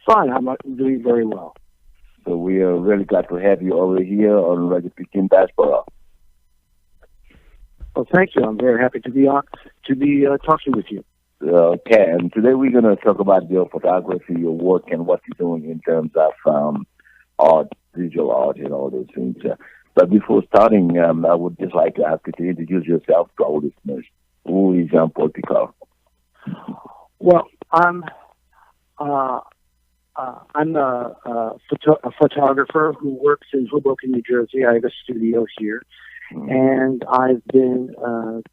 Fine, I'm doing very well. So we are really glad to have you over here on Radio Pikine Diaspora. Well, thank you. I'm very happy to be talking with you. Okay, and today we're going to talk about your photography, your work, and what you're doing in terms of art, visual art, and all those things. But before starting, I would just like to ask you to introduce yourself to our listeners. Who is Paul Picard? Well, I'm a photographer who works in Hoboken, New Jersey. I have a studio here, and I've been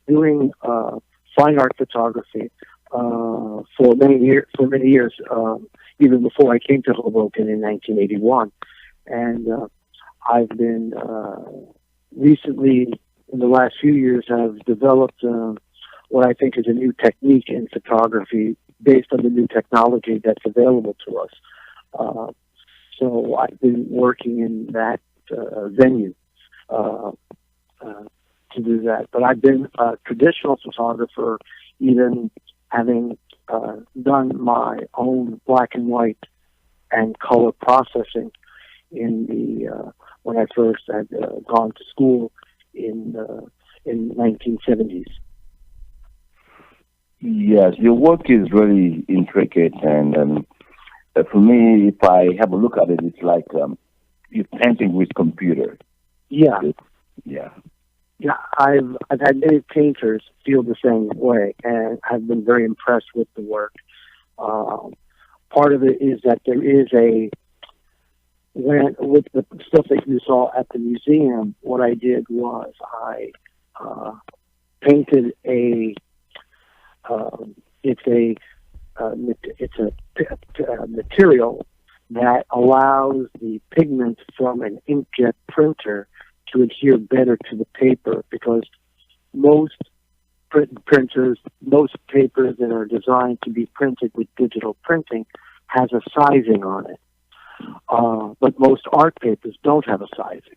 doing fine art photography for many years, even before I came to Hoboken in 1981. And I've been recently, in the last few years, have developed what I think is a new technique in photography based on the new technology that's available to us. So I've been working in that venue to do that. But I've been a traditional photographer, even having done my own black and white and color processing in the when I first had gone to school in 1970s. Yes, your work is really intricate, and for me, if I have a look at it, it's like you're painting with computer. Yeah. Yeah. Yeah, I've had many painters feel the same way, and I've been very impressed with the work. Part of it is that there is with the stuff that you saw at the museum, what I did was I painted it's a material that allows the pigment from an inkjet printer to adhere better to the paper, because most printers, most papers that are designed to be printed with digital printing has a sizing on it. But most art papers don't have a sizing.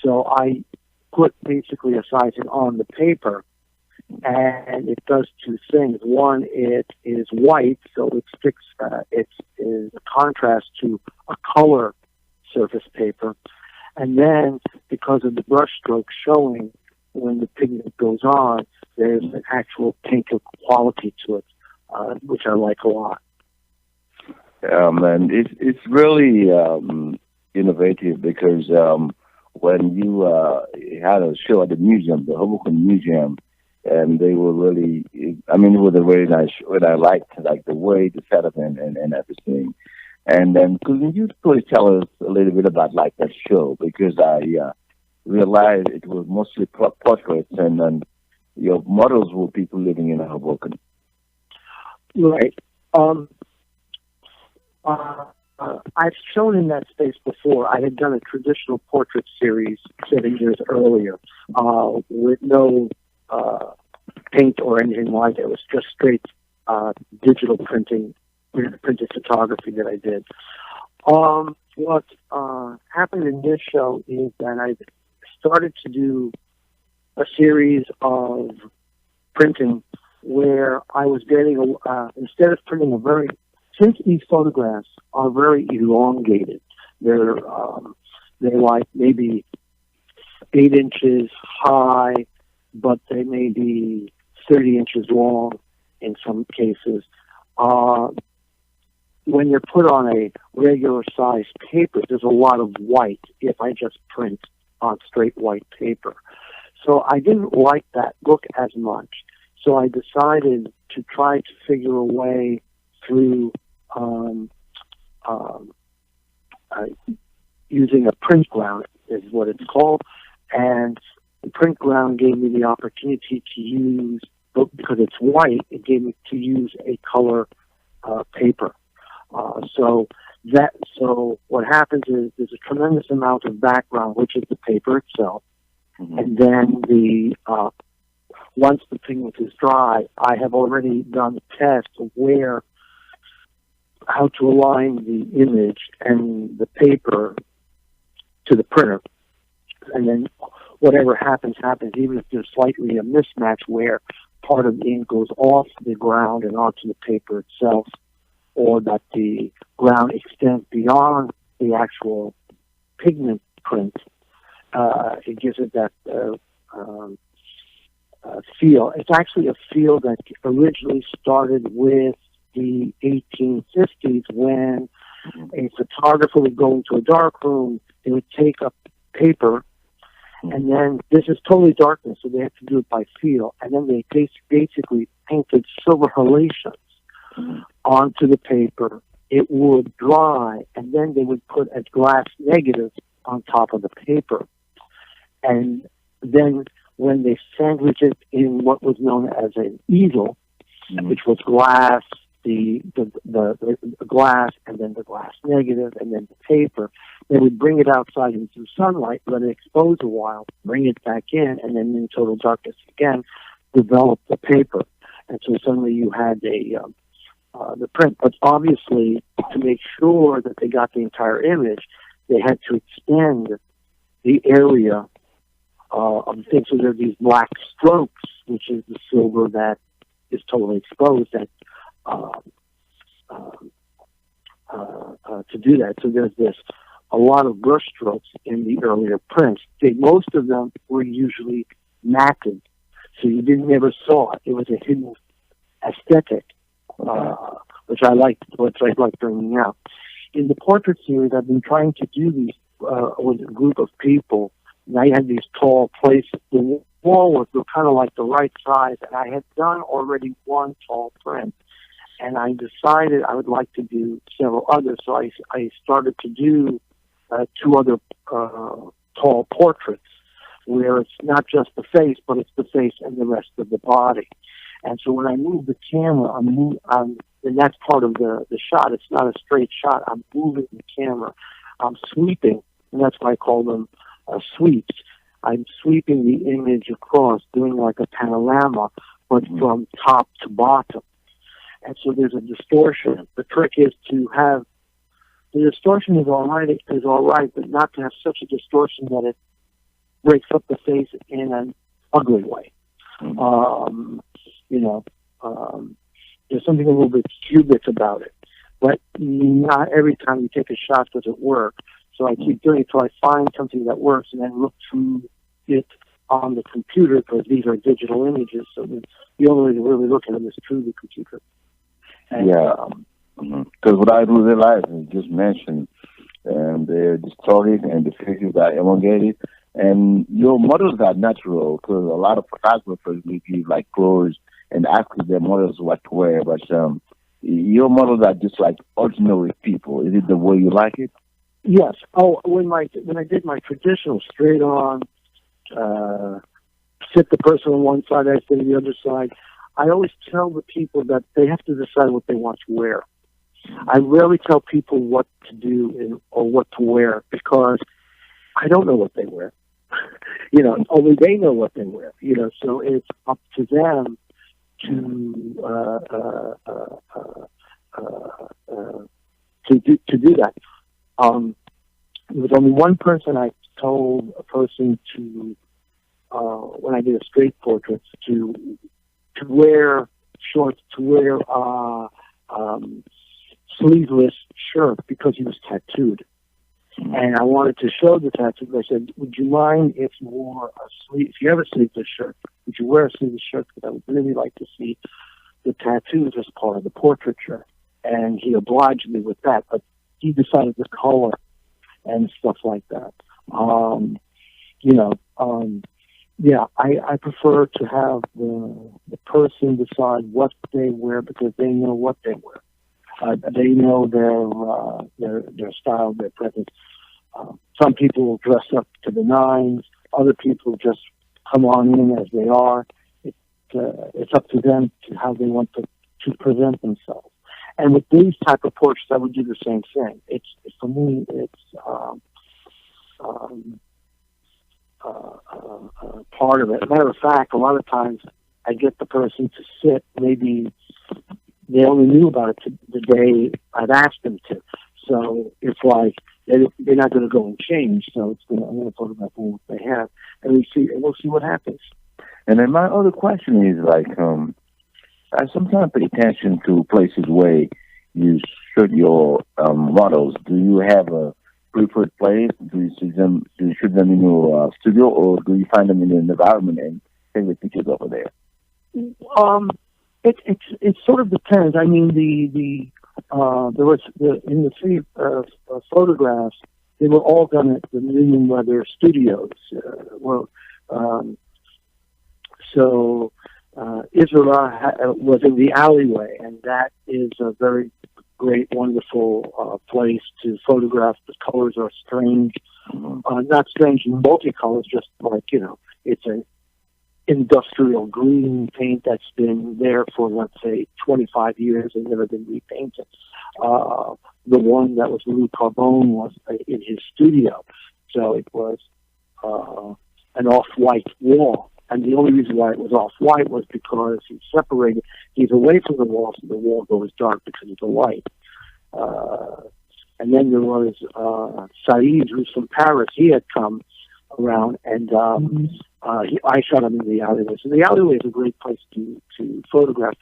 So I put basically a sizing on the paper, and it does two things. One, it is white, so it sticks, it is a contrast to a color surface paper. And then, because of the brush stroke showing when the pigment goes on, there's an actual painted quality to it, which I like a lot. And it's really innovative, because when you had a show at the museum, the Hoboken Museum, and they were really, I mean, it was a very nice show, and I liked the way the setup and everything. And then, could you please tell us a little bit about that show? Because I realized it was mostly portraits, and then your models were people living in Hoboken. Right. I've shown in that space before. I had done a traditional portrait series 7 years earlier with no paint or anything like it. It was just straight digital printed photography that I did. What happened in this show is that I started to do a series of printing where I was getting, instead of printing since these photographs are very elongated, they're like maybe 8 inches high, but they may be 30 inches long in some cases. When you're put on a regular size paper, there's a lot of white if I just print on straight white paper. So I didn't like that look as much. So I decided to try to figure a way through using a print ground, is what it's called. And the print ground gave me the opportunity to use, because it's white, it gave me to use a color paper. So what happens is there's a tremendous amount of background, which is the paper itself. Mm-hmm. And then once the pigment is dry, I have already done a test of how to align the image and the paper to the printer. And then whatever happens, even if there's slightly a mismatch where part of the ink goes off the ground and onto the paper itself, or that the background extends beyond the actual pigment print. It gives it that feel. It's actually a feel that originally started with the 1850s when a photographer would go into a dark room. They would take a paper, and then this is totally darkness, so they have to do it by feel. And then they basically painted silver halations onto the paper. It would dry, and then they would put a glass negative on top of the paper. And then when they sandwich it in what was known as an easel, which was glass, the glass, and then the glass negative, and then the paper, they would bring it outside into the sunlight, let it expose a while, bring it back in, and then in total darkness again, develop the paper. And so suddenly you had the print. But obviously, to make sure that they got the entire image, they had to extend the area of the thing. So there are these black strokes, which is the silver that is totally exposed, that to do that. So there's a lot of brush strokes in the earlier prints. Most of them were usually matted, so you never saw it. It was a hidden aesthetic, which I like bringing out. In the portrait series, I've been trying to do these with a group of people, and I had these tall places. The wall was kind of like the right size, and I had done already one tall print, and I decided I would like to do several others. So I started to do two other tall portraits, where it's not just the face, but it's the face and the rest of the body. And so when I move the camera, and that's part of the shot. It's not a straight shot. I'm moving the camera. I'm sweeping, and that's why I call them sweeps. I'm sweeping the image across, doing like a panorama, but from top to bottom. And so there's a distortion. The trick is to have the distortion is all right, but not to have such a distortion that it breaks up the face in an ugly way. There's something a little bit cubic about it, but not every time you take a shot does it work. So I keep doing it till I find something that works, and then look through it on the computer, because these are digital images. So the only way to really look at them is through the computer. And, because what I realized, and just mentioned, and they're distorted and the faces are elongated. And your models are natural, because a lot of photographers will give like clothes and ask their models what to wear, but your models are just like ordinary people. Is it the way you like it? Yes. Oh, when I did my traditional straight on, sit the person on one side, I sit on the other side, I always tell the people that they have to decide what they want to wear. I rarely tell people what to do or what to wear, because I don't know what they wear. Only they know what they wear. So it's up to them to do that. There was only one person I told a person to when I did a straight portrait to wear shorts, to wear sleeveless shirt, because he was tattooed. And I wanted to show the tattoo. I said, would you mind if you wore if you have a sleeveless shirt, would you wear a sleeveless shirt? Because I would really like to see the tattoos as part of the portraiture. And he obliged me with that, but he decided the color and stuff like that. I prefer to have the person decide what they wear, because they know what they wear. They know their style, their presence. Some people will dress up to the nines. Other people just come on in as they are. It's up to them to how they want to present themselves. And with these type of portraits, I would do the same thing. For me, it's part of it. As a matter of fact, a lot of times I get the person to sit. Maybe they only knew about it the day I'd asked them to. So it's like they're not going to go and change. So I'm going to photograph them what they have, and we'll see what happens. And then my other question is like, I sometimes pay attention to places where you shoot your models, do you have a preferred place? Do you shoot them? Do you shoot them in your studio, or do you find them in an environment and take the pictures over there? It sort of depends. I mean, there was in the three photographs, they were all done at the Million Weather Studios. So Israel was in the alleyway, and that is a very great, wonderful place to photograph. The colors are strange, not strange in multicolors, just like, it's an industrial green paint that's been there for, let's say, 25 years and never been repainted. The one that was Louis Carbone was in his studio, so it was an off-white wall. And the only reason why it was off-white was because he's away from the wall, so the wall goes dark because of the light. And then there was Saeed, who's from Paris. He had come around, and I shot him in the alleyway. So the alleyway is a great place to photograph.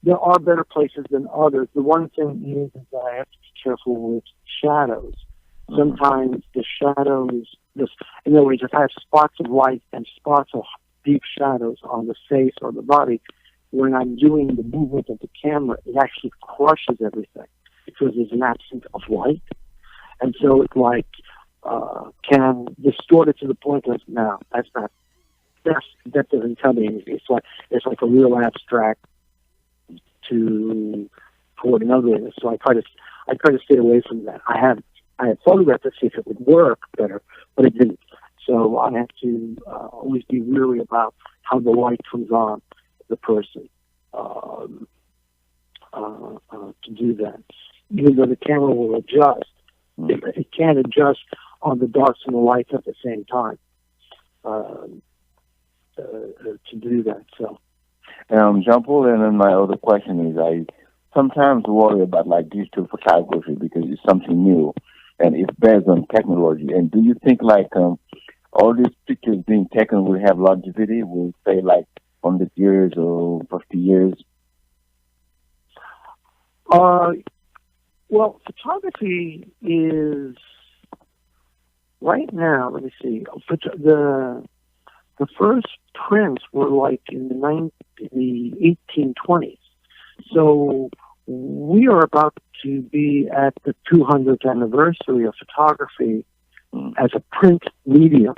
There are better places than others. The one thing is that I have to be careful with shadows. Sometimes the shadows, in other words, if I have spots of light and spots of deep shadows on the face or the body, when I'm doing the movement of the camera, it actually crushes everything because there's an absence of light. And so it can distort it to the point of, no, that doesn't tell me anything. It's like a real abstract toward another. So I try to stay away from that. I had photographed to see if it would work better, but it didn't. So I have to always be wary about how the light comes on the person to do that. Even though the camera will adjust, it can't adjust on the darks and the lights at the same time to do that. So, Jean-Paul, and then my other question is, I sometimes worry about digital photography because it's something new and it's based on technology. And do you think all these pictures being taken will have longevity? Will say 100 years or 50 years? Well, photography is right now. Let me see. The first prints were in the 1820s. So we are about to be at the 200th anniversary of photography as a print medium.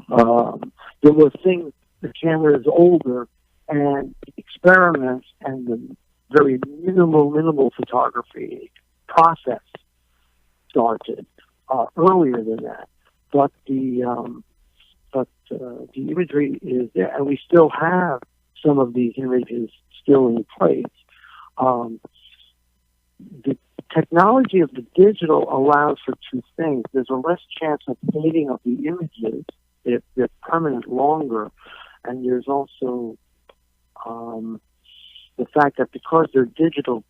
There were things. The camera is older, and experiments and the very minimal photography process started earlier than that. But the imagery is there, and we still have some of these images still in place. The technology of the digital allows for two things. There's a less chance of fading of the images if they're permanent longer, and there's also the fact that because they're digital,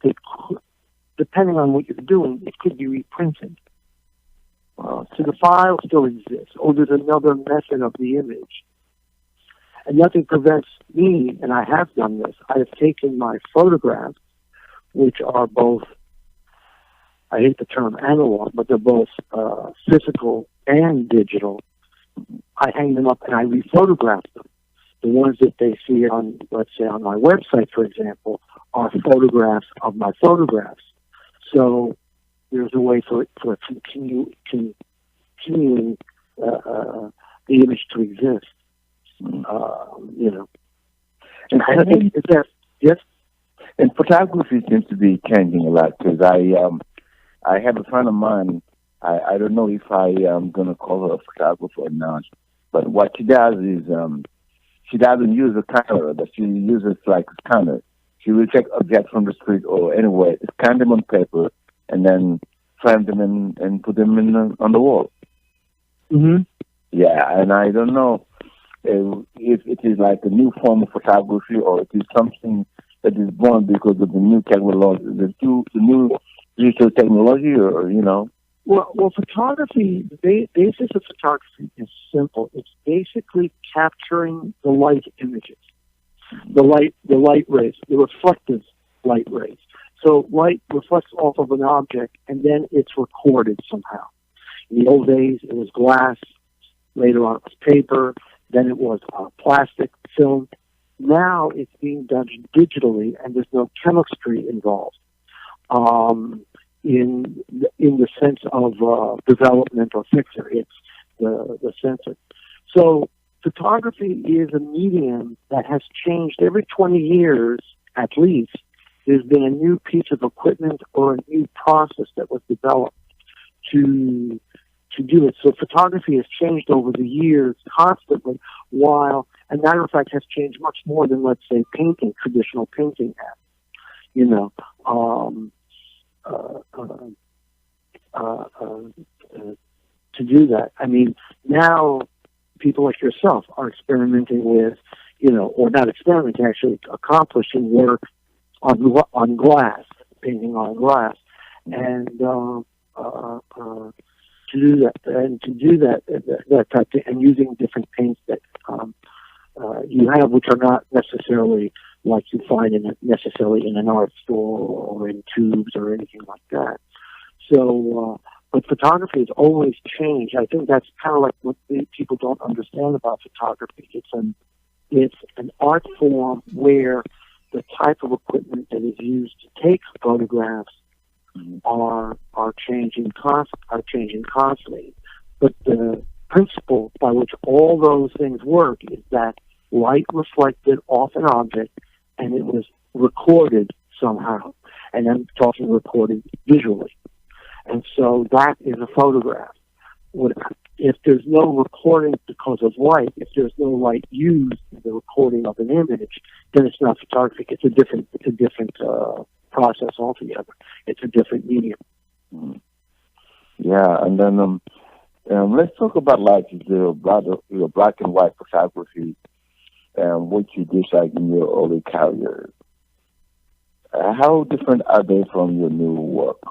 depending on what you're doing, it could be reprinted. So the file still exists, or there's another method of the image. And nothing prevents me, and I have done this, I have taken my photographs, which are both, I hate the term analog, but they're both physical and digital. I hang them up and I rephotograph them. The ones that they see on, let's say, on my website, for example, are photographs of my photographs. So there's a way for continuing the image to exist. And I think that, yes? And photography seems to be changing a lot because I have a friend of mine. I don't know if I am going to call her a photographer or not, but what she does is she doesn't use a camera, but she uses like a scanner. She will take objects from the street or anywhere, scan them on paper, and then frame them and put them on the wall. Mm-hmm. Yeah, and I don't know if it is like a new form of photography or it is something that is born because of the new technology, the new digital technology, or Well, photography, the basis of photography is simple. It's basically capturing the light images, the light rays, the reflective light rays. So light reflects off of an object, and then it's recorded somehow. In the old days, it was glass. Later on, it was paper. Then it was plastic, film. Now it's being done digitally, and there's no chemistry involved in the sense of development or fixer. It's the sensor. So photography is a medium that has changed every 20 years at least. There's been a new piece of equipment or a new process that was developed to do it. So photography has changed over the years constantly, while, as a matter of fact, has changed much more than, let's say, painting, traditional painting has. You know, to do that. I mean, now people like yourself are experimenting with, you know, or not experimenting, actually accomplishing work on glass, painting on glass, and to do that type of thing, and using different paints that you have, which are not necessarily like you find necessarily in an art store or in tubes or anything like that. So, but photography has always changed. I think that's kind of like what people don't understand about photography. It's an art form where the type of equipment that is used to take photographs are changing constantly. But the principle by which all those things work is that light reflected off an object, and it was recorded somehow. And I'm talking recorded visually. And so that is a photograph. If there's no recording because of light, if there's no light used in the recording of an image, then it's not photography. It's a different process altogether. It's a different medium. Yeah, and then let's talk about like your black and white photography, what you did like in your early career. How different are they from your new work?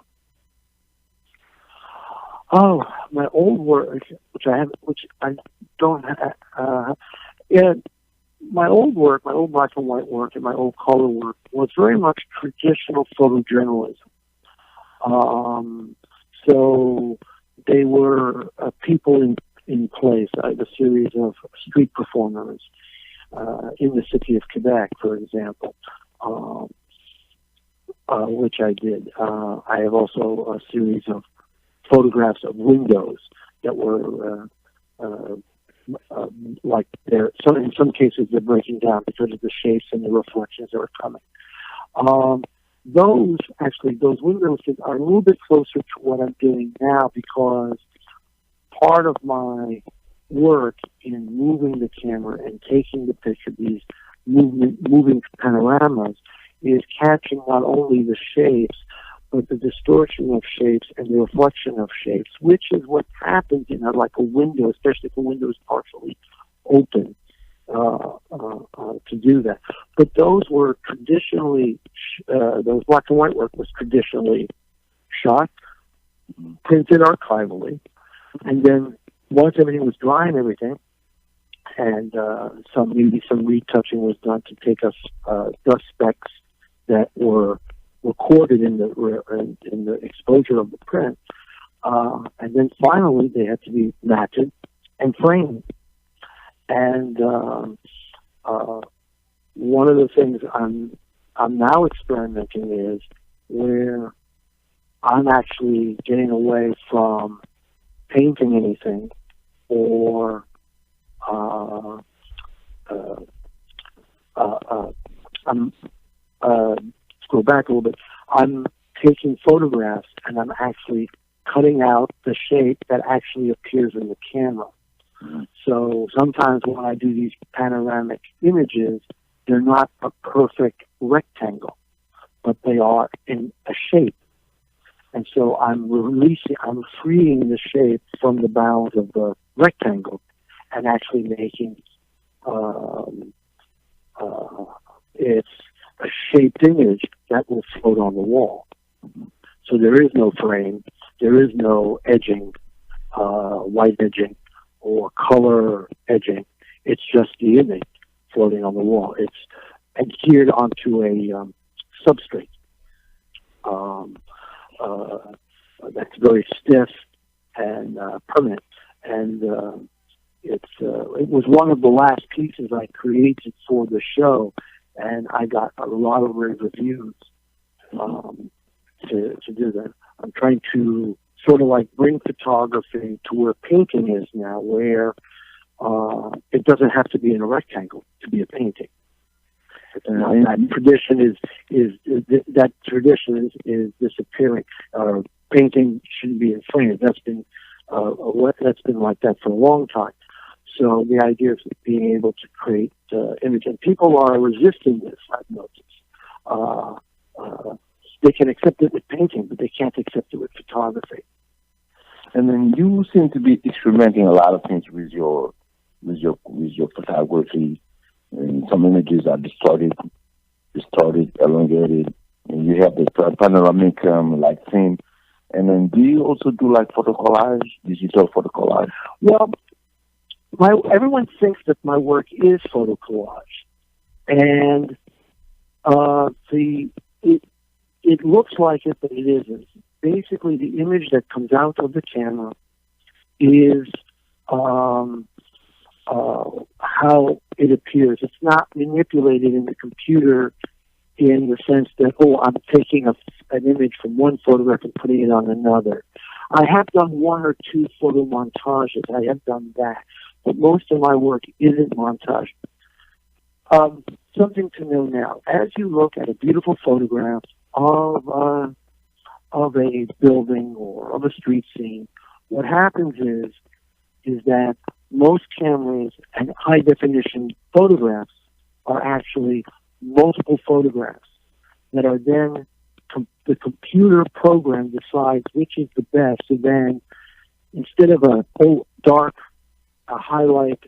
Oh, my old work, which I don't have. My old work, my old black and white work, and my old color work was very much traditional photojournalism. So they were people in place. I had a series of street performers in the city of Quebec, for example, which I did. I have also a series of photographs of windows that were like in some cases they're breaking down because of the shapes and the reflections that are coming. Those windows are a little bit closer to what I'm doing now, because part of my work in moving the camera and taking the picture, these moving panoramas, is catching not only the shapes, but the distortion of shapes and the reflection of shapes, which is what happens in like a window, especially if a window is partially open, to do that. But those were traditionally, those black and white work was traditionally shot, printed archivally, and then once everything was dry and everything, and maybe some retouching was done to take us dust specks that were recorded in the exposure of the print, and then finally they had to be matted and framed. And one of the things I'm now experimenting is where I'm actually getting away from painting anything or go back a little bit. I'm taking photographs and I'm actually cutting out the shape that actually appears in the camera. So sometimes when I do these panoramic images, they're not a perfect rectangle, but they are in a shape. And so I'm freeing the shape from the bounds of the rectangle and actually making it's a shaped image that will float on the wall. So there is no frame, there is no edging, white edging or color edging. It's just the image floating on the wall. It's adhered onto a substrate. um, that's very stiff and permanent. And it was one of the last pieces I created for the show, and I got a lot of rave reviews to do that. I'm trying to sort of like bring photography to where painting is now, where it doesn't have to be in a rectangle to be a painting. That tradition is disappearing. Painting shouldn't be in frames. That's been like that for a long time. So the idea of being able to create image, and people are resisting this, I've noticed. They can accept it with painting, but they can't accept it with photography. And then you seem to be experimenting a lot of things with your photography. And some images are distorted, elongated. And you have the panoramic like theme. And then do you also do like photo collage, digital photo collage? Well, everyone thinks that my work is photo collage, and it looks like it, but it isn't. Basically, the image that comes out of the camera is how it appears. It's not manipulated in the computer in the sense that, I'm taking an image from one photograph and putting it on another. I have done one or two photo montages. I have done that. But most of my work isn't montage. Something to know now. As you look at a beautiful photograph of a building or of a street scene, what happens is that most cameras and high-definition photographs are actually multiple photographs that are then the computer program decides which is the best. So then, instead of a highlight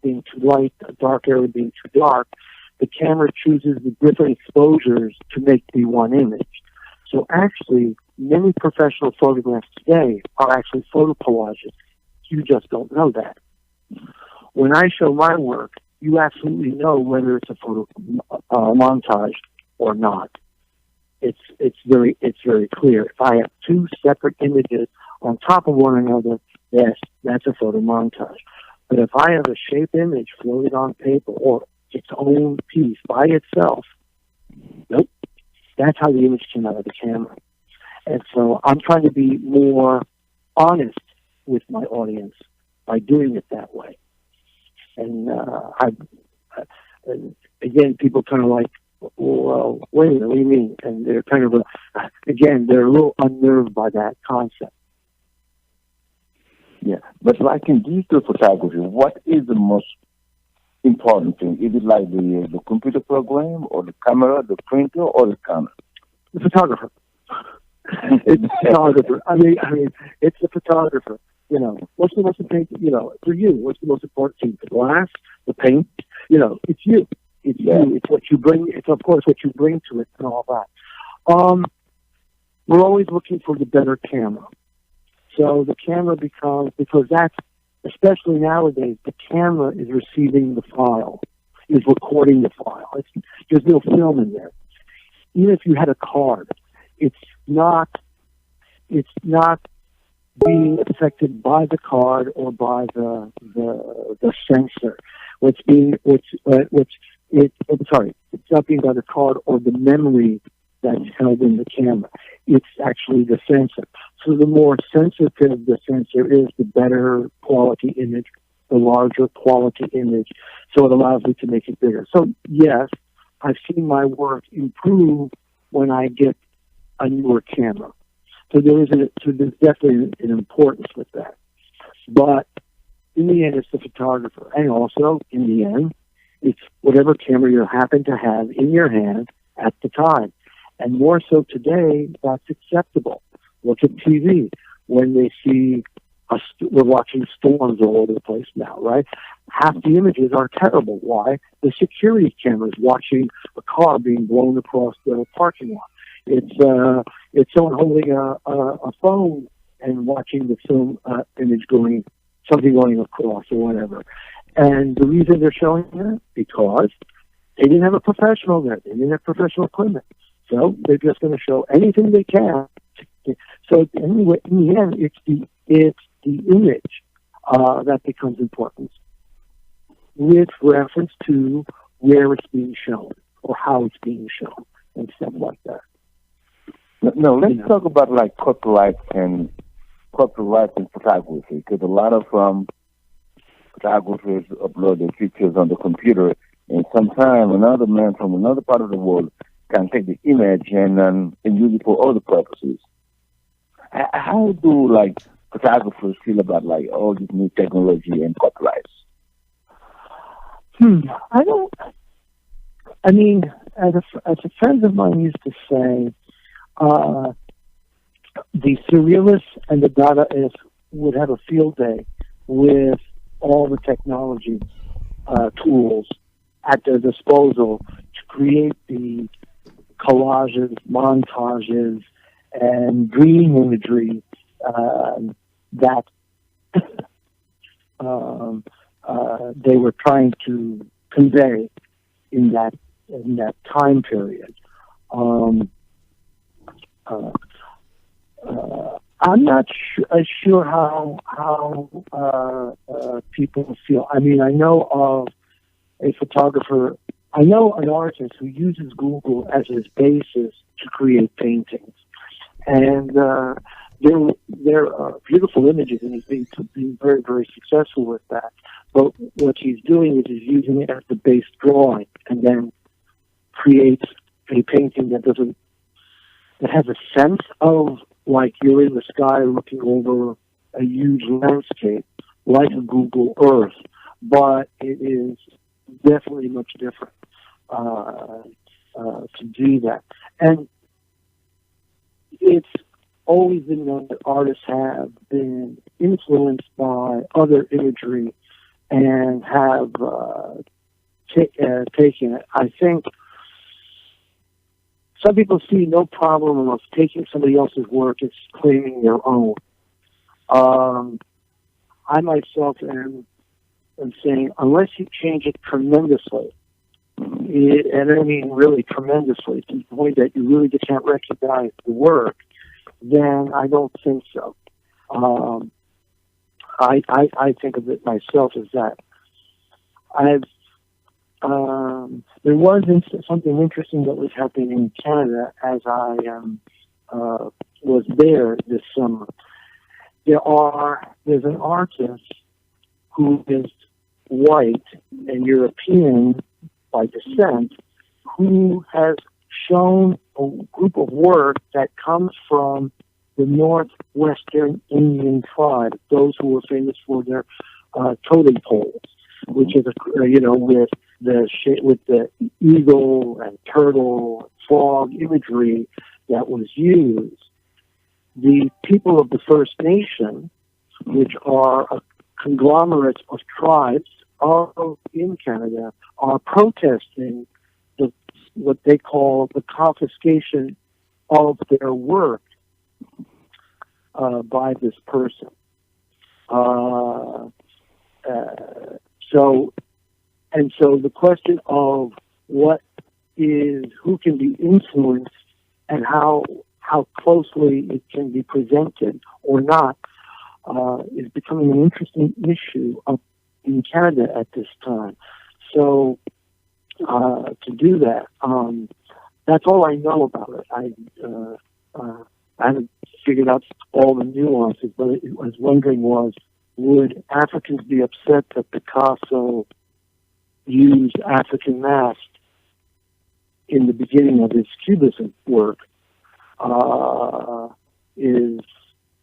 being too light, a dark area being too dark, the camera chooses the different exposures to make the one image. So actually, many professional photographs today are actually photo collages. You just don't know that. When I show my work, you absolutely know whether it's a photo montage or not. It's very clear. If I have two separate images on top of one another, yes, that's a photo montage. But if I have a shape image floated on paper or its own piece by itself, nope. That's how the image came out of the camera. And so I'm trying to be more honest with my audience by doing it that way. And again, people kind of like, well, wait a minute, what do you mean? And they're kind of, they're a little unnerved by that concept. Yeah, but like in digital photography, what is the most important thing? Is it like the computer program or the camera, the printer, or the camera? The photographer. It's the photographer. I mean, it's the photographer. You know, what's the most important? You know, for you, what's the most important thing? The glass, the paint. You know, it's you. It's you. It's what you bring. It's of course what you bring to it and all that. We're always looking for the better camera. So the camera because that's, especially nowadays, the camera is receiving the file, is recording the file. There's no film in there. Even if you had a card, it's not being affected by the card or by the sensor. It's not being by the card or the memory that's held in the camera. It's actually the sensor. So the more sensitive the sensor is, the better quality image, the larger quality image. So it allows me to make it bigger. So yes, I've seen my work improve when I get a newer camera. So there's definitely an importance with that. But in the end, it's the photographer. And also, in the end, it's whatever camera you happen to have in your hand at the time. And more so today, that's acceptable. Look at TV. When they see we're watching storms all over the place now, right? Half the images are terrible. Why? The security cameras watching a car being blown across the parking lot. It's someone holding a phone and watching the film image something going across or whatever. And the reason they're showing that, because they didn't have a professional there. They didn't have professional equipment. So they're just going to show anything they can. So anyway, in the end, it's the image that becomes important, with reference to where it's being shown or how it's being shown and stuff like that. No, let's talk about like copyright and photography, because a lot of photographers upload their pictures on the computer, and sometimes another man from another part of the world can take the image and use it for other purposes. How do like photographers feel about like all this new technology and copyrights? I mean, as a friend of mine used to say, the surrealists and the Dadaists would have a field day with all the technology tools at their disposal to create the collages, montages, and dream imagery that they were trying to convey in that time period. I'm not sure how people feel. I mean, I know of a photographer. I know an artist who uses Google as his basis to create paintings, and they're beautiful images, and he's being very, very successful with that. But what he's doing is he's using it as the base drawing, and then creates a painting that has a sense of like you're in the sky looking over a huge landscape, like a Google Earth, but it is definitely much different to do that. And it's always been known that artists have been influenced by other imagery and have taken it. I think some people see no problem of taking somebody else's work and claiming their own. I myself am saying, unless you change it tremendously, and I mean really tremendously, to the point that you really just can't recognize the work, then I don't think so. I think of it myself as that. There was something interesting that was happening in Canada as I was there this summer. There's an artist who is white and European by descent who has shown a group of work that comes from the Northwestern Indian tribe, those who were famous for their totem poles, which is with the eagle and turtle, frog imagery that was used. The people of the First Nation, which are a conglomerate of tribes in Canada, are protesting what they call the confiscation of their work by this person. So the question of who can be influenced and how closely it can be presented or not is becoming an interesting issue in Canada at this time. So to do that, that's all I know about it. I haven't figured out all the nuances, but I was wondering would Africans be upset that Picasso used African masks in the beginning of his Cubism work, is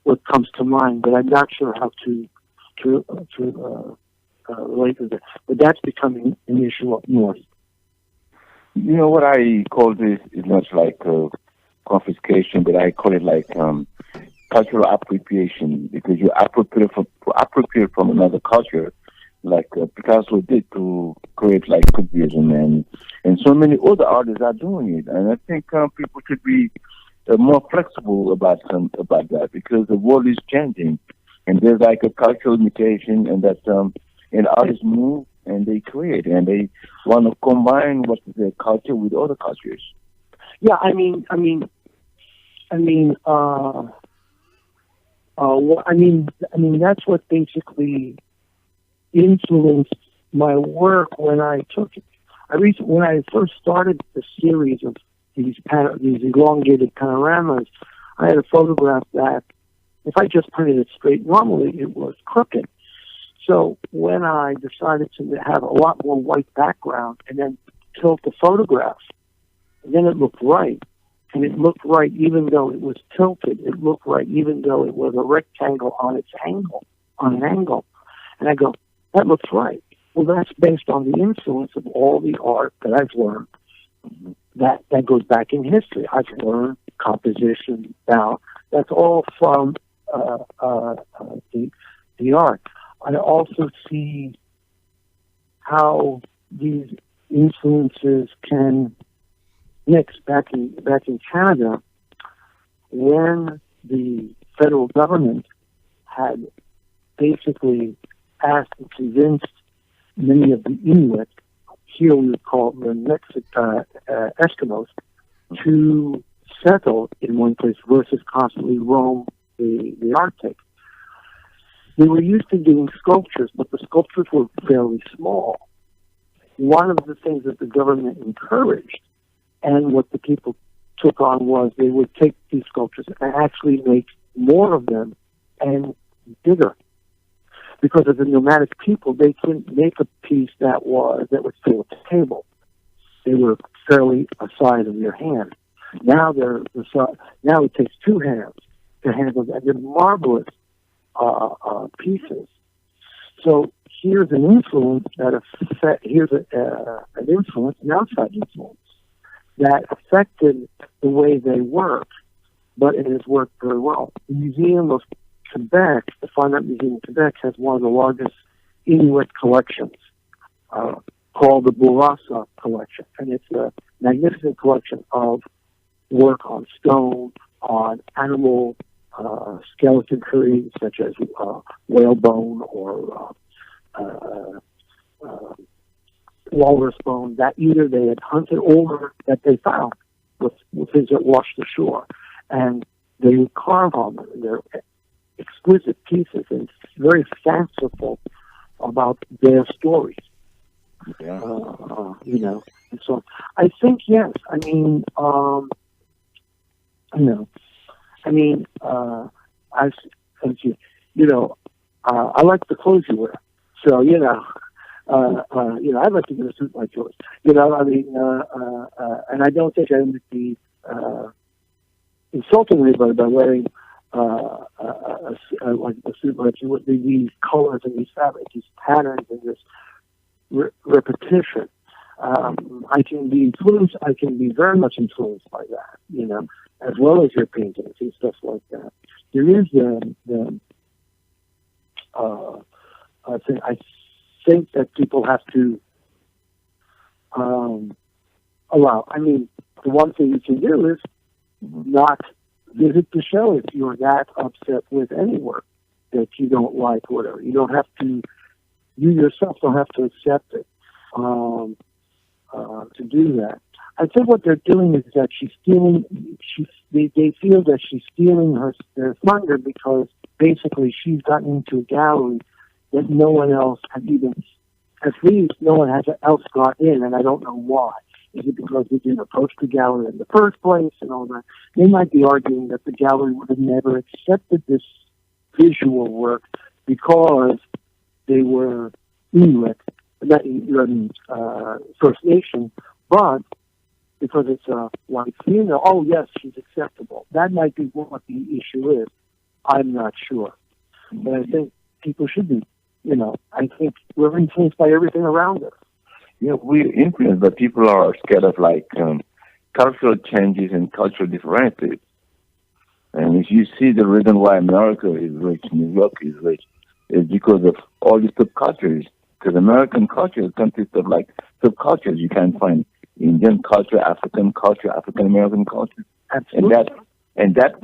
what comes to mind, but I'm not sure how to relate to that. But that's becoming an issue up north. You know what I call this is not like confiscation, but I call it like cultural appropriation, because you appropriate from another culture, like Picasso did to create like Cubism, and so many other artists are doing it. And I think people should be more flexible about that, because the world is changing, and there's like a cultural mutation, and that and artists move and they create, and they want to combine what is their culture with other cultures. Yeah, that's what basically influenced my work when I took it. When I first started the series of these elongated panoramas, I had a photograph that, if I just printed it straight normally, it was crooked. So when I decided to have a lot more white background and then tilt the photograph, then it looked right. And it looked right even though it was tilted. It looked right even though it was a rectangle on an angle. And I go, that looks right. Well, that's based on the influence of all the art that I've learned. That goes back in history. I've learned composition. Now, that's all from the art. I also see how these influences can mix. Back in Canada, when the federal government had basically asked and convinced many of the Inuit, here we would call them Eskimos, to settle in one place versus constantly roam the Arctic. They were used to doing sculptures, but the sculptures were fairly small. One of the things that the government encouraged and what the people took on was they would take these sculptures and actually make more of them and bigger. Because of the nomadic people, they couldn't make a piece that would fill a table. They were fairly a size of your hand. Now now it takes two hands to handle that. They're marvelous pieces. So here's an influence an outside influence that affected the way they work, but it has worked very well. The Museum of Quebec, the Fine Art Museum of Quebec, has one of the largest Inuit collections, called the Bourassa Collection, and it's a magnificent collection of work on stone, on animal skeletonry, such as whalebone or walrus bone that either they had hunted or that they found with things that washed ashore, and they would carve on them. They're exquisite pieces and very fanciful about their stories. Yeah. And so I think yes. I like the clothes you wear. So I'd like to get a suit like yours. And I don't think I would be insulting anybody by wearing like a suit like you would. These colors and these fabrics, these patterns, and this repetition. I can be influenced. I can be very much influenced by that. As well as your paintings and stuff like that. There is I think that people have to allow. The one thing you can do is not visit the show if you're that upset with any work that you don't like, or whatever. You don't have to. You yourself don't have to accept it to do that. I think what they're doing is that she's stealing. They feel that she's stealing their thunder because basically she's gotten into a gallery that no one else has at least no one else got in, and I don't know why. Is it because they didn't approach the gallery in the first place and all that? They might be arguing that the gallery would have never accepted this visual work because they were Inuit, not First Nation, but because it's a white female, oh yes, she's acceptable. That might be what the issue is. I'm not sure. But I think people should be, I think we're influenced by everything around us. Yeah, we're influenced, but people are scared of cultural changes and cultural differences. And if you see the reason why America is rich, New York is rich, is because of all these subcultures. Because American culture consists of subcultures. You can find Indian culture, African culture, African American culture. Absolutely. And that's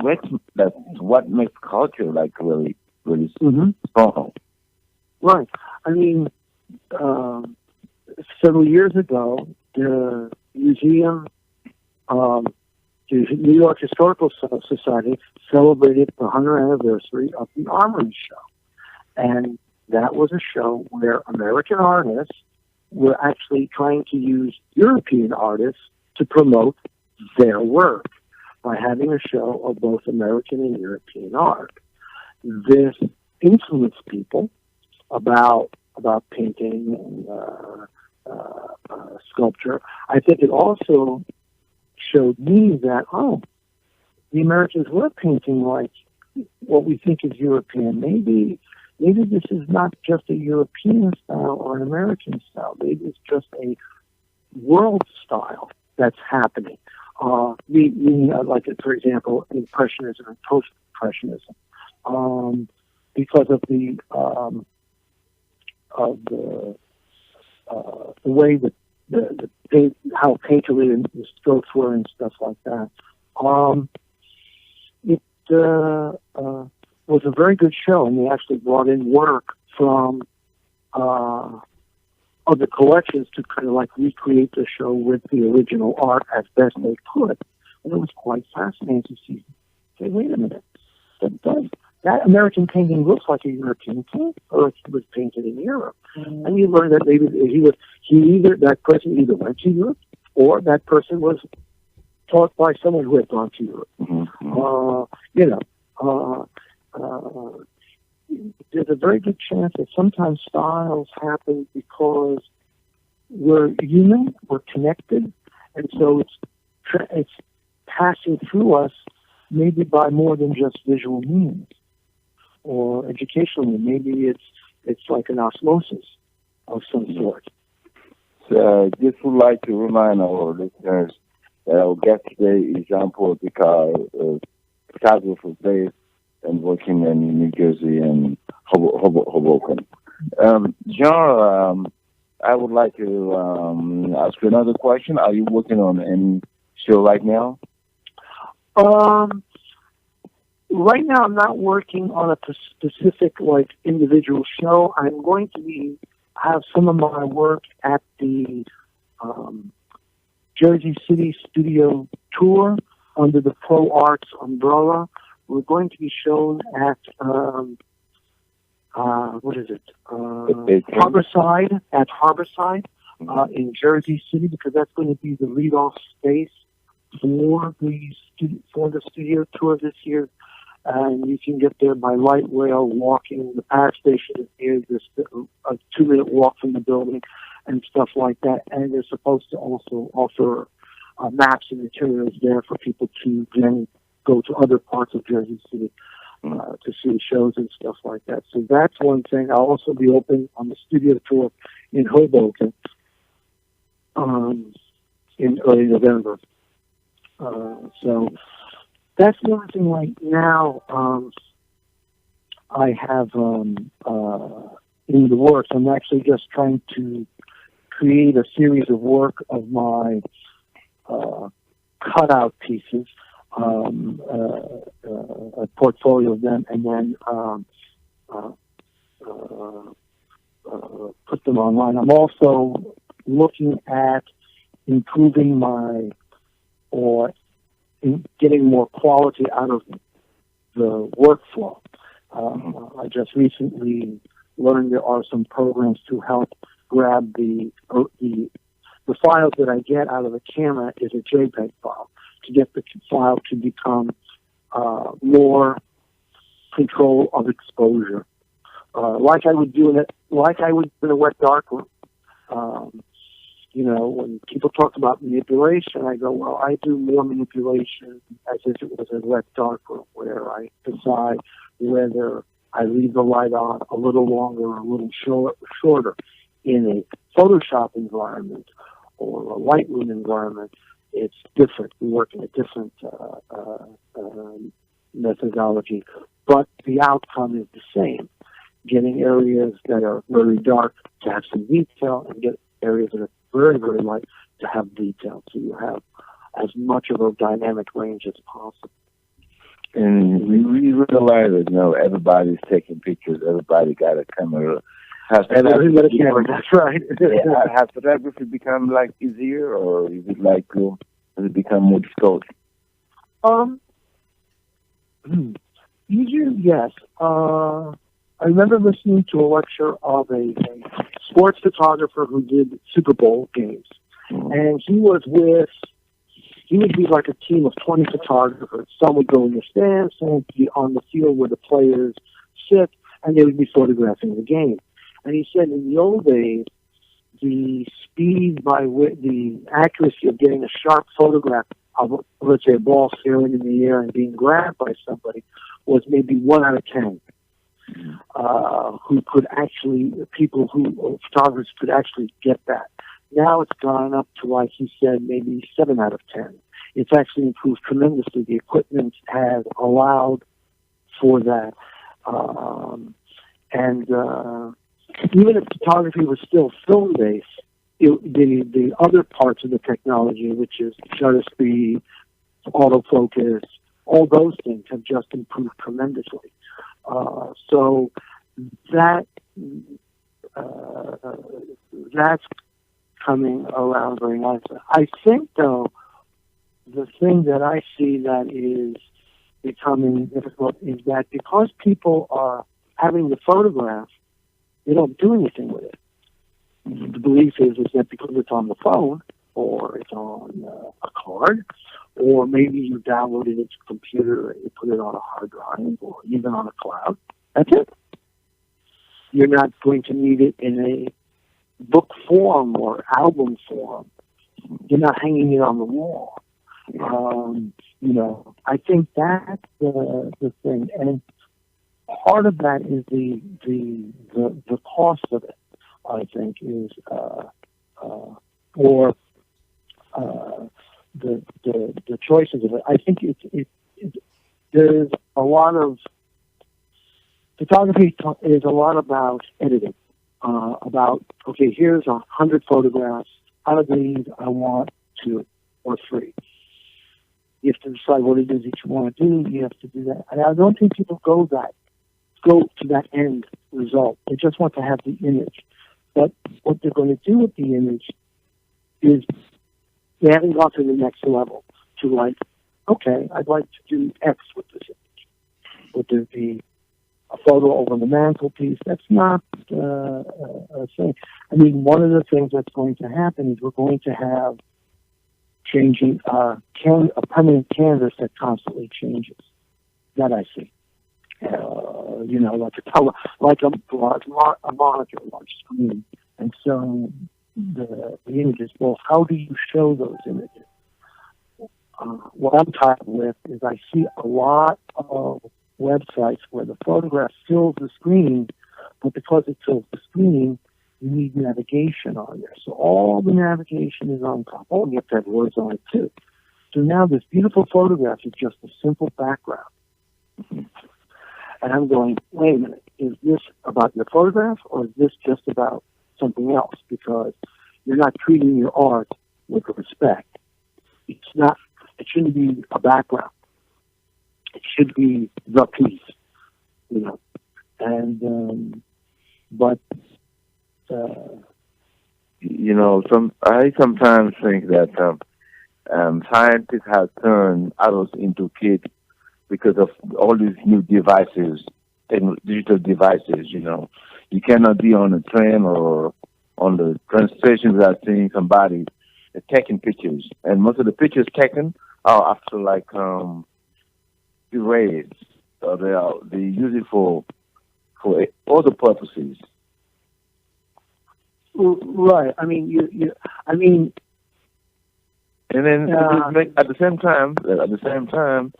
what makes culture really, really strong. Right. Several years ago, the museum the New York Historical Society celebrated the 100th anniversary of the Armory Show. And that was a show where American artists were actually trying to use European artists to promote their work by having a show of both American and European art. This influenced people about painting and sculpture. I think it also showed me that, the Americans were painting like what we think is European. Maybe this is not just a European style or an American style. Maybe it's just a world style that's happening. Like, for example, Impressionism and Post-Impressionism, because of the way that the paint, how painterly the strokes were and stuff like that. It was a very good show, and they actually brought in work from other collections to kind of like recreate the show with the original art as best they could. And it was quite fascinating to see. Say, wait a minute, that American painting looks like a European painting, or it was painted in Europe. Mm-hmm. And you learn that maybe that person either went to Europe, or that person was taught by someone who had gone to Europe. Mm-hmm. There's a very good chance that sometimes styles happen because we're human, we're connected, and so it's passing through us maybe by more than just visual means or educational means. Maybe it's like an osmosis of some sort. So just would like to remind our listeners that our guest today is Jean-Paul Picard, photographer based and working in New Jersey and Hoboken. Jean, I would like to ask you another question. Are you working on any show right now? Right now, I'm not working on a specific like individual show. I'm going to have some of my work at the Jersey City Studio Tour under the Pro Arts umbrella. We're going to be shown at Harborside, in Jersey City, because that's going to be the lead-off space for the studio tour this year. And you can get there by light rail, walking. The power station is a 2-minute walk from the building and stuff like that. And they're supposed to also offer maps and materials there for people to then go to other parts of Jersey City to see shows and stuff like that. So that's one thing. I'll also be open on the studio tour in Hoboken in early November. So that's the only thing right now I have in the works. I'm actually just trying to create a series of work of my cutout pieces, a portfolio of them, and then put them online. I'm also looking at improving getting more quality out of the workflow. I just recently learned there are some programs to help grab the files that I get out of the camera is a JPEG file, to get the file to become more control of exposure, like I would do in a wet darkroom. When people talk about manipulation, I go, well, I do more manipulation as if it was a wet darkroom, where I decide whether I leave the light on a little longer or a little shorter. In a Photoshop environment or a Lightroom environment, it's different. We work in a different methodology, but the outcome is the same. Getting areas that are very dark to have some detail, and get areas that are very, very light to have detail. So you have as much of a dynamic range as possible. And we realize that, everybody's taking pictures. Everybody got a camera. That's right. Has photography become easier, or is it has it become more difficult? Um, usually, yes. I remember listening to a lecture of a sports photographer who did Super Bowl games, and he would be like a team of 20 photographers. Some would go in the stands, some would be on the field where the players sit, and they would be photographing the game. And he said in the old days, the speed the accuracy of getting a sharp photograph of, let's say, a ball sailing in the air and being grabbed by somebody was maybe 1 out of 10. Photographers could actually get that. Now it's gone up to, like he said, maybe 7 out of 10. It's actually improved tremendously. The equipment has allowed for that. Even if photography was still film-based, the other parts of the technology, which is shutter speed, autofocus, all those things have just improved tremendously. So that's coming around very nicely. I think, though, the thing that I see that is becoming difficult is that because people are having the photograph, they don't do anything with it. The belief is that because it's on the phone, or it's on a card, or maybe you download it into a computer and you put it on a hard drive, or even on a cloud, that's it. You're not going to need it in a book form or album form. You're not hanging it on the wall. I think that's the thing, and part of that is the cost of it. I think is the choices of it. I think there's a lot of photography is a lot about editing. About, okay, here's 100 photographs. Out of these, I want 2 or 3. You have to decide what it is that you want to do. You have to do that. And I don't think people go to that end result. They just want to have the image. But what they're going to do with the image is they haven't gone to the next level to, like, okay, I'd like to do X with this image. Would there be a photo over the mantelpiece? That's not a thing. I mean, one of the things that's going to happen is we're going to have changing a permanent canvas that constantly changes. That I see. Like a monitor, large screen. And so the images, well, how do you show those images? What I'm tired with is I see a lot of websites where the photograph fills the screen, but because it fills the screen, you need navigation on there. So all the navigation is on top. Oh, and you have to have words on it too. So now this beautiful photograph is just a simple background. And I'm going, wait a minute, is this about your photograph or is this just about something else? Because you're not treating your art with respect. It shouldn't be a background. It should be the piece, And, I sometimes think that scientists have turned adults into kids because of all these new devices, digital devices. You cannot be on a train or on the train station without seeing somebody taking pictures, and most of the pictures taken are after erased. So they use it for other purposes. Right. I mean, And then at the same time,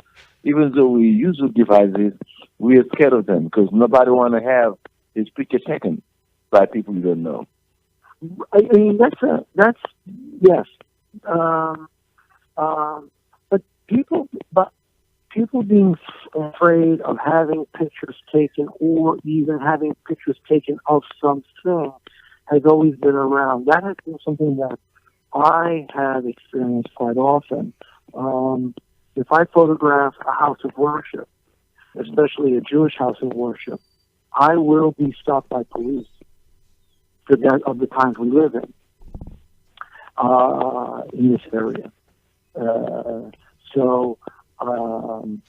even though we use the devices, we are scared of them because nobody want to have his picture taken by people you don't know. I mean, that's yes. But people being afraid of having pictures taken or even having pictures taken of something has always been around. That has been something that I have experienced quite often. If I photograph a house of worship, especially a Jewish house of worship, I will be stopped by police of the times we live in this area. So um,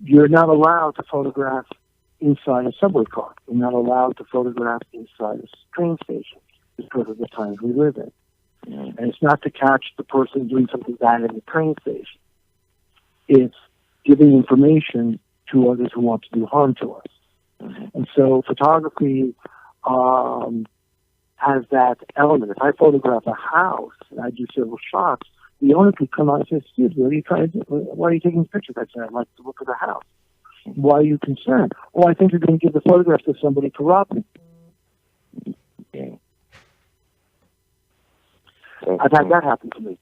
you're not allowed to photograph inside a subway car. You're not allowed to photograph inside a train station because of the times we live in. And it's not to catch the person doing something bad in the train station. It's giving information to others who want to do harm to us. And so photography has that element. If I photograph a house and I do several shots, the owner could come out and say, "Excuse me, what are you trying to do? Why are you taking pictures?" I said, "I'd like to look at the house." "Why are you concerned?" "Oh, I think you're going to give the photographs to somebody to rob me." Okay. I've had that happen to me.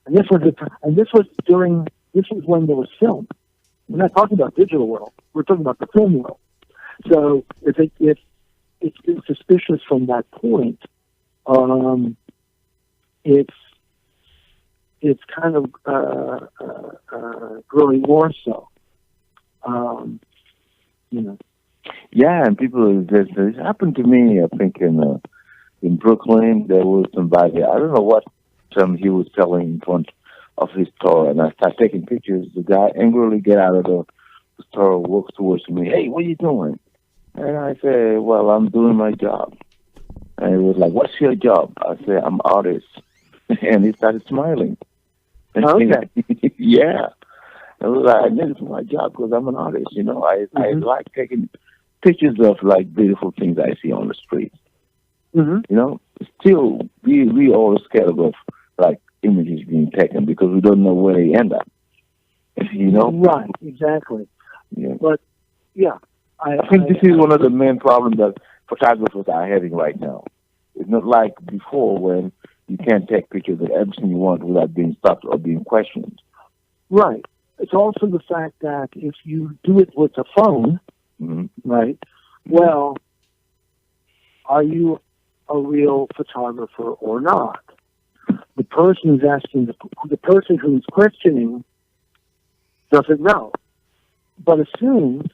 And this was when there was film. We're not talking about digital world. We're talking about the film world. So if it's been suspicious from that point, it's kind of growing more so. Yeah, and people, this happened to me, I think, in Brooklyn. There was somebody, I don't know what he was selling in front of his store, and I started taking pictures. The guy angrily get out of the store, walks towards me. "Hey, what are you doing?" And I said, "Well, I'm doing my job." And he was like, "What's your job?" I said, "I'm an artist." And he started smiling. Okay. Yeah. I was like, "This is my job because I'm an artist. I like taking pictures of like beautiful things I see on the street." Still, we all scared of like images being taken because we don't know where they end up. Right, exactly. Yeah. But yeah, I think this is one of the main problems that photographers are having right now. It's not like before when you can't take pictures of everything you want without being stopped or being questioned. Right. It's also the fact that if you do it with a phone, right, well, are you a real photographer or not? The person who's asking, the person who's questioning doesn't know, but assumes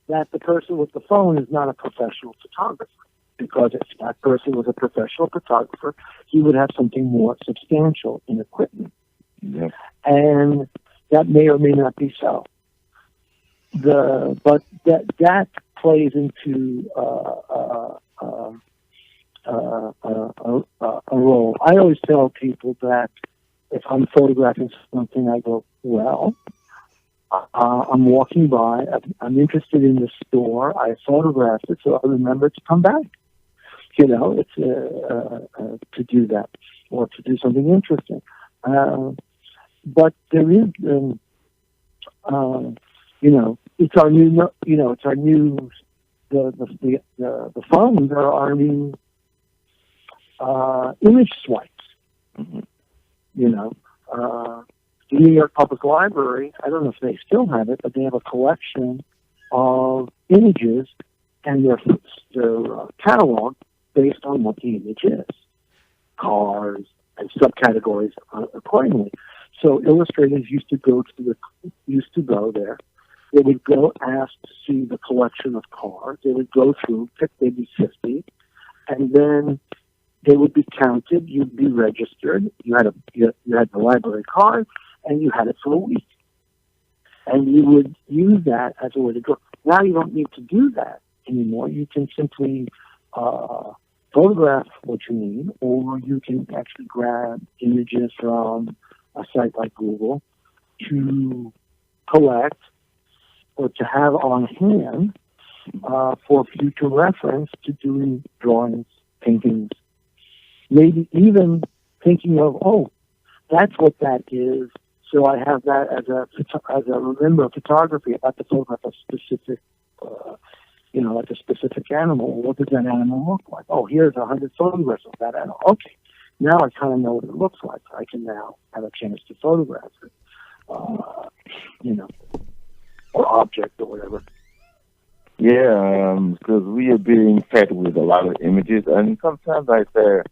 that the person with the phone is not a professional photographer. Because if that person was a professional photographer, he would have something more substantial in equipment. Yeah. And that may or may not be so. But that plays into a role. I always tell people that if I'm photographing something, I go, well, I'm walking by, I'm interested in the store, I photographed it, so I remember to come back. It's to do that or to do something interesting. But there is, it's our new, it's our new, the phones are our new image swipes. The New York Public Library, I don't know if they still have it, but they have a collection of images and their catalog based on what the image is, cars and subcategories accordingly. So illustrators used to go there. They would go ask to see the collection of cars. They would go through, pick maybe 50, and then they would be counted. You'd be registered. You had the library card, and you had it for a week. And you would use that as a way to go. Now you don't need to do that anymore. You can simply photograph what you need, or you can actually grab images from a site like Google to collect or to have on hand for future reference to doing drawings, paintings, maybe even thinking of, that's what that is. So I have that as a remember of photography about to photograph a specific, like a specific animal. What does that animal look like? Oh, here's 100 photographs of that animal. Okay, now I kind of know what it looks like. I can now have a chance to photograph it, or object or whatever. Yeah, because we are being fed with a lot of images, and sometimes I say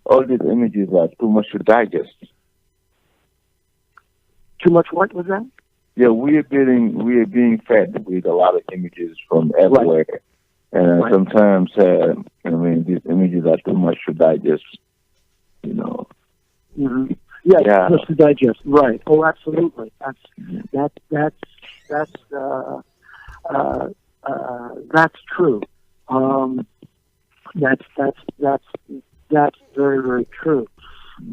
all these images are too much to digest. Too much what was that? Yeah, we are being fed with a lot of images from everywhere, right. And sometimes these images are too much to digest. Yeah, Yes, Yeah. just to digest. Right. Oh, absolutely. That's that's true. That's very, very true.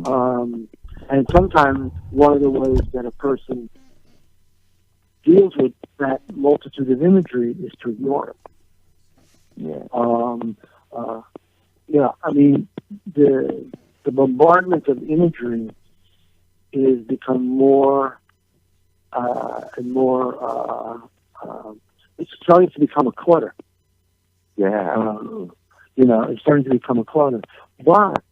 And sometimes one of the ways that a person deals with that multitude of imagery is to ignore it. Yeah. Yeah, I mean, the bombardment of imagery is become more and more. It's starting to become a clutter. Yeah. It's starting to become a clutter. But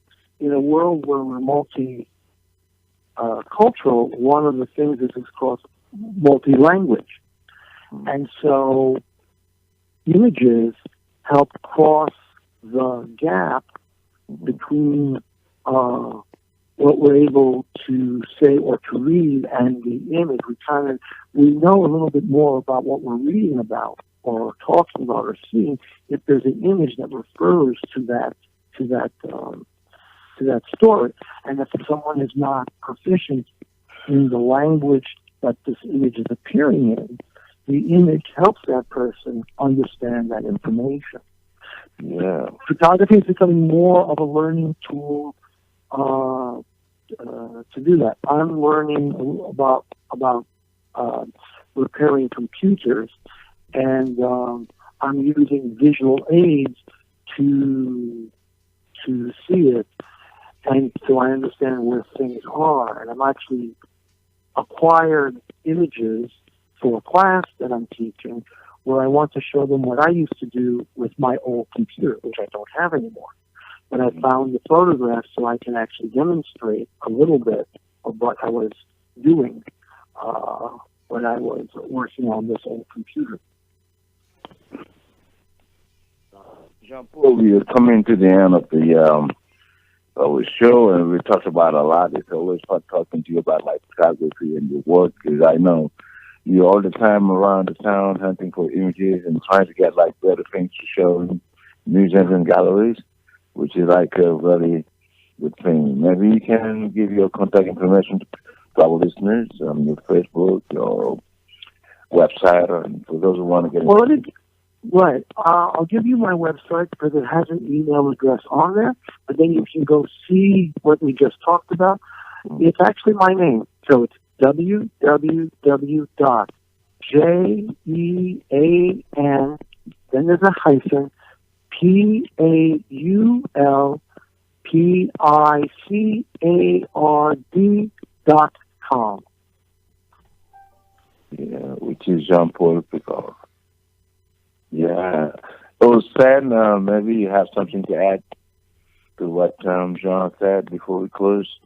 in a world where we're multi-cultural, one of the things is called multi-language, and so images help cross the gap between what we're able to say or to read and the image. We know a little bit more about what we're reading about or talking about or seeing if there's an image that refers to that story. And if someone is not proficient in the language that this image is appearing in, the image helps that person understand that information. Yeah. Photography is becoming more of a learning tool to do that. I'm learning about repairing computers, and I'm using visual aids to see it, and so I understand where things are. And I'm actually acquired images for a class that I'm teaching, where I want to show them what I used to do with my old computer, which I don't have anymore. But I found the photographs so I can actually demonstrate a little bit of what I was doing when I was working on this old computer. Jean-Paul, we are coming to the end of the show, and we talked about a lot. It's always fun talking to you about like photography and your work, because I know you're all the time around the town hunting for images and trying to get like better things to show in museums and galleries, which is like a very good thing. Maybe you can give your contact information to our listeners on your Facebook, your website, and for those who want to get Right. I'll give you my website because it has an email address on there, but then you can go see what we just talked about. It's actually my name. So it's www.jean, then there's a hyphen, PAULPICARD.com. Yeah, which is Jean-Paul Picard. Yeah. Oh, Stan, maybe you have something to add to what Jean said before we close?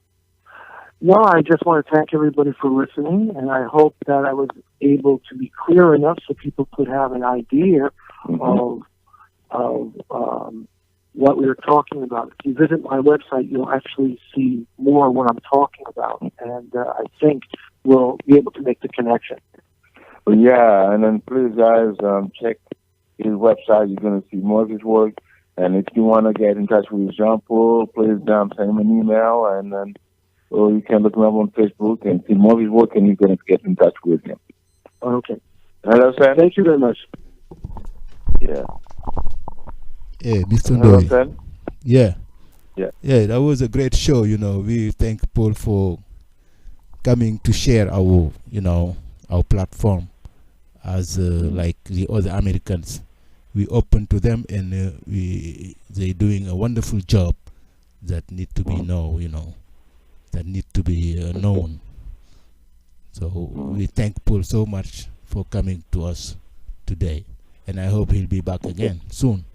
No, I just want to thank everybody for listening, and I hope that I was able to be clear enough so people could have an idea of what we were talking about. If you visit my website, you'll actually see more of what I'm talking about, and I think we'll be able to make the connection. Well, yeah, and then please, guys, check his website. You're going to see more of his work, and if you want to get in touch with Jean-Paul, please send him an email, and then you can look him up on Facebook and see more of his work, and you're going to get in touch with him. Okay. Hello, Sam. Thank you very much. Yeah. Yeah, Mr. Hello, Ndoye. Sam. Yeah. Yeah. Yeah, that was a great show. We thank Paul for coming to share our platform as like the other Americans. We open to them, and they're doing a wonderful job that need to be known, that need to be known. So we thank Paul so much for coming to us today, and I hope he'll be back again soon.